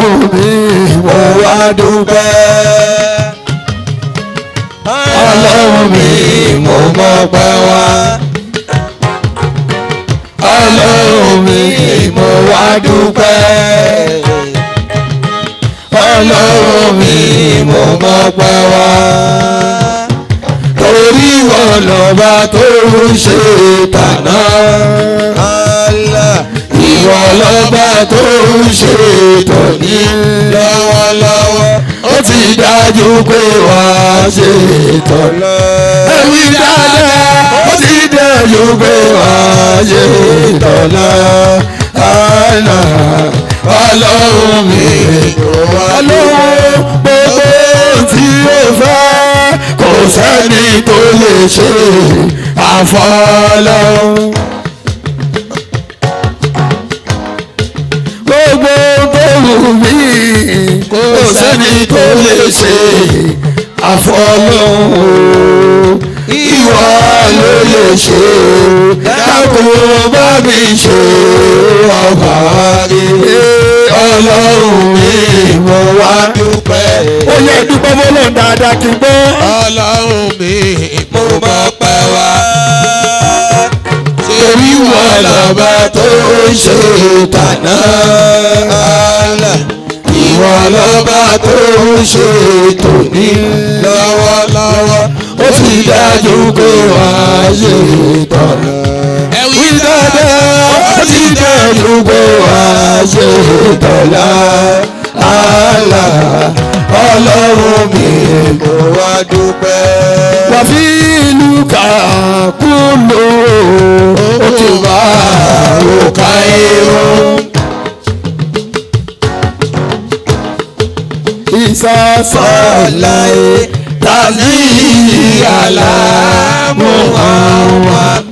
ọlọ́run mi mo wá dúpẹ́. Ọlọ́run mi mo mọpẹ́ wá. Ọlọ́run mi mo wá dúpẹ́. Ọlọ́run mi mo mọpẹ́ wá. Torí wọn lọ́ba tó ń ṣe tàná. Ìwọ lọ́ba tó ń ṣe tòní lọ́wọ́lọ́wọ́. Ó ti dájú pé wà á ṣe tọ̀la. Ẹ̀wí dáadáa. Ó ti dájú pé wà á ṣe tọ̀la. Ọlọ́run mi ọlọ́run gbogbo tí ó fẹ́ kò sẹ́ni tó lè ṣe àfọlọ́run. Gbogbo tó wù mí kò sẹ́ni tó lè ṣe àfọlọ́run. Ìwọ ló lè ṣe dákun bá mi ṣe ọba mi. Ọlọ́run mi mo wá dúpẹ́. Ó yẹ dúpẹ́ fọlọ́run dáadáa kí n gbọ́. Ọlọ́run mi mo mọpẹ́ wá. Torí wọn lọ́ba tó ń ṣe tàná. Ìwọ lọ́ba tó ń ṣe tòní lọ́wọ́lọ́wọ́. Ó ti dájú pé wà á ṣe tọ̀la. Ẹ̀wí dáadáa. Ó ti dájú pé wà á ṣe tọ̀la. Ọlọ́run mi mo wá dúpẹ́. Wà fi ìlú kàkúlò ó ti bá òkà irun. Ìsásọ̀láyé tàbí àlàmú àwọn.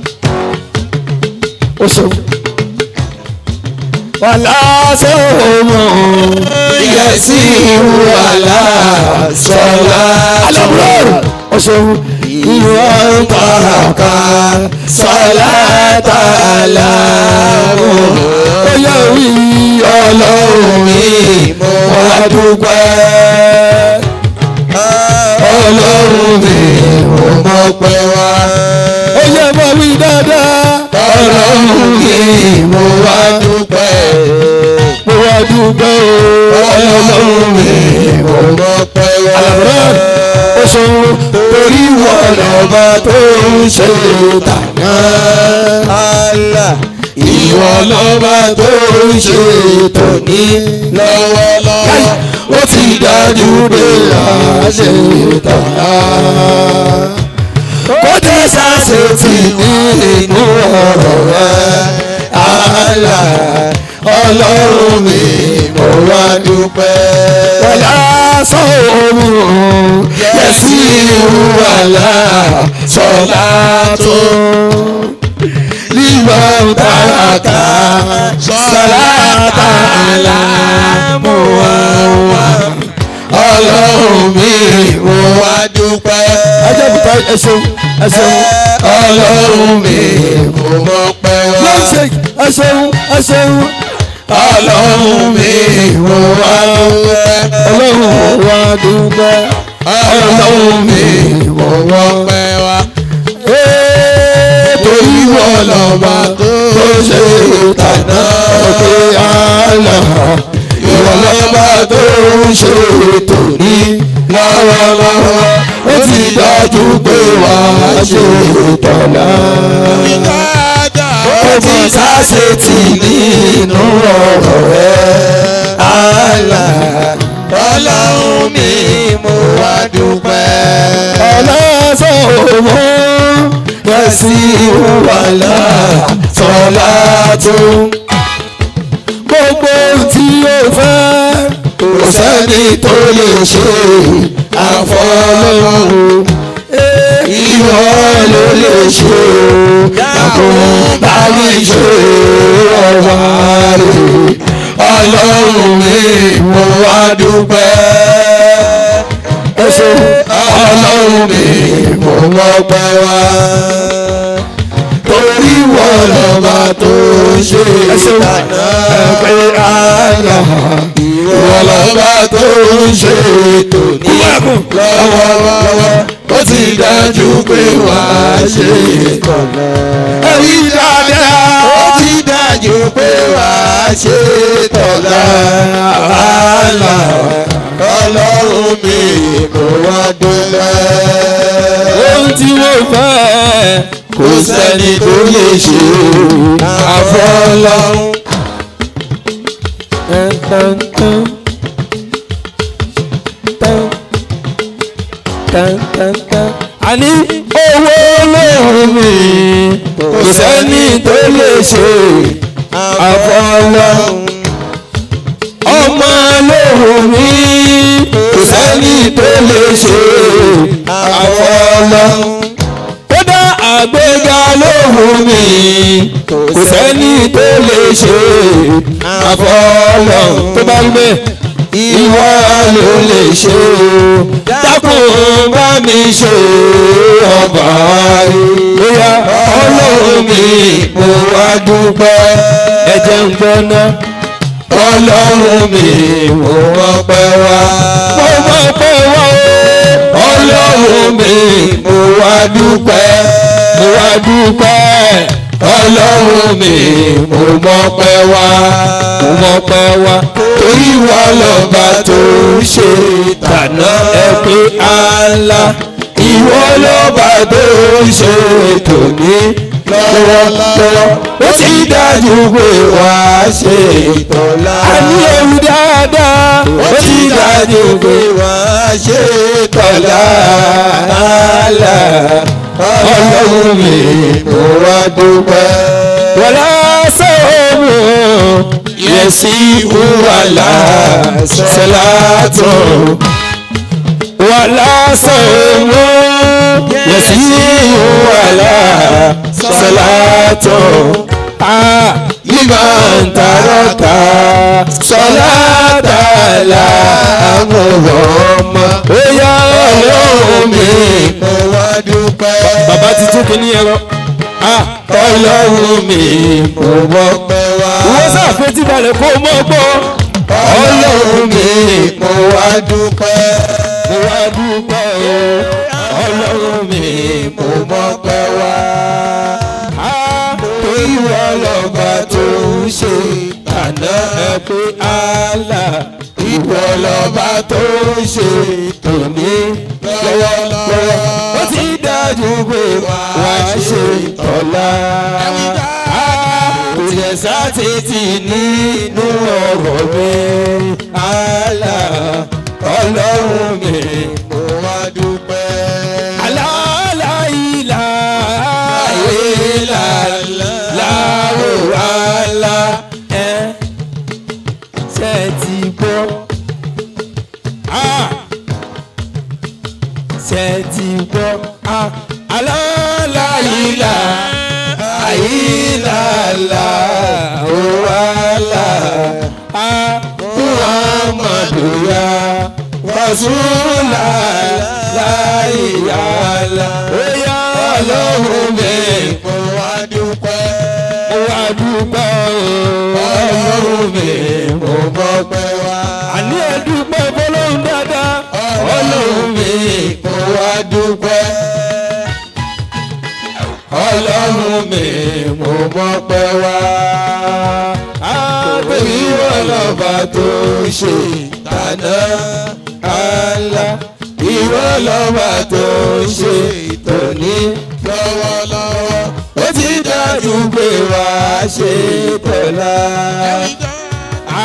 Ó ṣeun. Wàlá sọ̀rọ̀ ìyẹ̀sí wàlá sọ̀lá. Aláwọ̀ ó ṣeun. Ìwọ ń pàkà sọ̀lá tààlà. Ó yẹ wí ọlọ́run mi mo wá dúpẹ́. Ọlọ́run mi mo mọpẹ́ wá. Ó yẹ mọ wí dáadáa. Ọlọ́run mi mo wá dúpẹ́. Mo wá dúpẹ́ o. Ọlọ́run mi mo mọpẹ́ wá. Ó ṣeun torí wọn lọ́ba tó ń ṣe tàná. Ìwọ lọ́ba tó ń ṣe tòní lọ́wọ́lọ́wọ́. Ó ti dájú pé a ṣe tọ̀la. Ó dé sáṣe tì ní inú ọ̀rọ̀ rẹ̀. Ọlọ́run mi mo wá dúpẹ́. Wàlá sọ̀rọ̀ yẹ̀sí wàlá sọ̀lá tó. Lílọ tààkà sọ̀látà àlámù wá. Ọlọ́run mi mo wá dúpẹ́. Ẹjẹ́ bùtọ́ ẹṣeun ẹṣeun. Ọlọ́run mi mo mọpẹ́ wá. Ẹṣeun ẹṣeun. Ọlọ́run mi mo wá dúpẹ́. Ọlọ́run mo wá dúpẹ́. Ọlọ́run mi mo mọpẹ́ wá. Torí wọn lọ́ba tó ṣe tàná pé àlà. Ìwọ lọ́ba tó ń ṣe tòní lọ́wọ́lọ́wọ́. Ó ti dájú pé wà á ṣe tọ̀la. Ó ti sáṣe tì nínú ọ̀rọ̀ rẹ̀. Ọlọ́run mi mo wá dúpẹ́. Ọlọ́sọ̀mọ́ yẹ̀sí wàlá sọ̀lá tó. Gbogbo tí ó fẹ́ kò sẹ́ni tó lè ṣe àfọlọ́run. Ìwọ ló lè ṣe dákun bá mi ṣe ọba rẹ̀. Ọlọ́run mi mo wá dúpẹ́. Ọlọ́run mi mo mọpẹ́ wá. Torí wọn lọ́ba tó ṣe ìdáná pé àlà. Ìwọ lọ́ba tó ń ṣe tòní lọ́wọ́lọ́wọ́ ó ti dájú pé wàá ṣe tọ̀la. ẹ̀rí dáadáa ó ti dájú pé wàá ṣe tọ̀la. àlà ọlọ́run mi mo wá dúpẹ́. ohun tí mo fẹ́ kò sẹ́ni tó lè ṣe àfọlọ́run. àní owó lóhùn mi kò sẹ́ni tó lè ṣe àfọlọ́run. ọmọ lóhùn mi kò sẹ́ni tó lè ṣe àfọlọ́run. kódà àgbéga lóhùn mi kò sẹ́ni tó lè ṣe àfọlọ́run. tó bá ń gbé ìwọ ló lè ṣe o dákun bá mi ṣe ọba bóyá ọlọ́run mi mo wá dúpẹ́. ẹ jẹ́ ń gbọ́ná ọlọ́run mi mo mọpẹ́ wá. mo mọpẹ́ wá o ọlọ́run mi mo wá dúpẹ́. mo wá dúpẹ́ ọlọ́run mi mo mọpẹ́ wá. mo mọpẹ́ wá torí wà lọ́ba tó ń ṣe tàná ẹ pé àlá. ìwọ lọ́ba tó ń ṣe tòní lọ́wọ́lọ́wọ́ ó ti dájú pé wàá ṣe tọ̀la. àní ewu dáadáa ó ti dájú pé wàá ṣe tọ̀la. àlá ọlọ́run mi mo wá dúpẹ́. wọlá sọ́ọ̀mù yẹsí wàlá sọ́látọ̀. wàlá sọ́ọ̀mù yẹsí wàlá sọ́látọ̀. liman taraka sọ́látà láàmúhọ́mọ́. ó yá ọlọ́run mi mo wá dúpẹ́. bàbá ti tún kíní ẹ̀rọ. ọlọ́run mi mo mọpẹ́ wá. ìwọ sáfẹ́ tí balẹ̀ kó mọ́ gbọ́. ọlọ́run mi mo wá dúpẹ́. mo wá dúpẹ́ o. ọlọ́run mi mo mọpẹ́ wá. torí wọ́n lọ́ba tó ń ṣe àná ẹ pé àlà. ìwọ lọ́ba tó ń ṣe tòní lọ́wọ́lọ́wọ́ ó ti dájú pé wàá ṣe tọ̀la. kò yẹ sátìtì nínú ọ̀rọ̀ mi. àlà ọlọ́run mi mo wá dúpẹ́. àlàálà ìlà ìlà láwòrán ẹ ṣe ti gbọ́. ṣe ti gbọ́. aláàlá àyílàlá òwàlá muhammadu ya rasula láyìyàlá. ó yá ọlọ́run mi mo wá dúpẹ́. mo wá dúpẹ́ o ọlọ́run mi mo mọpẹ́ wá. àní ẹ dúpẹ́ fọlọ́run dáadáa. ọlọ́run mi mo wá dúpẹ́. ọlọ́run mi mo mọpẹ́ wá. àbẹ̀bí ọlọ́ba tó ṣe tàná àlá. ìwọ lọ́ba tó ṣe tòní lọ́wọ́lọ́wọ́ ó ti dájú pé wàá ṣe tọ̀la.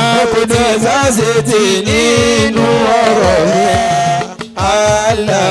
àkùdé sáṣetì nínú ọ̀rọ̀ mi. àlá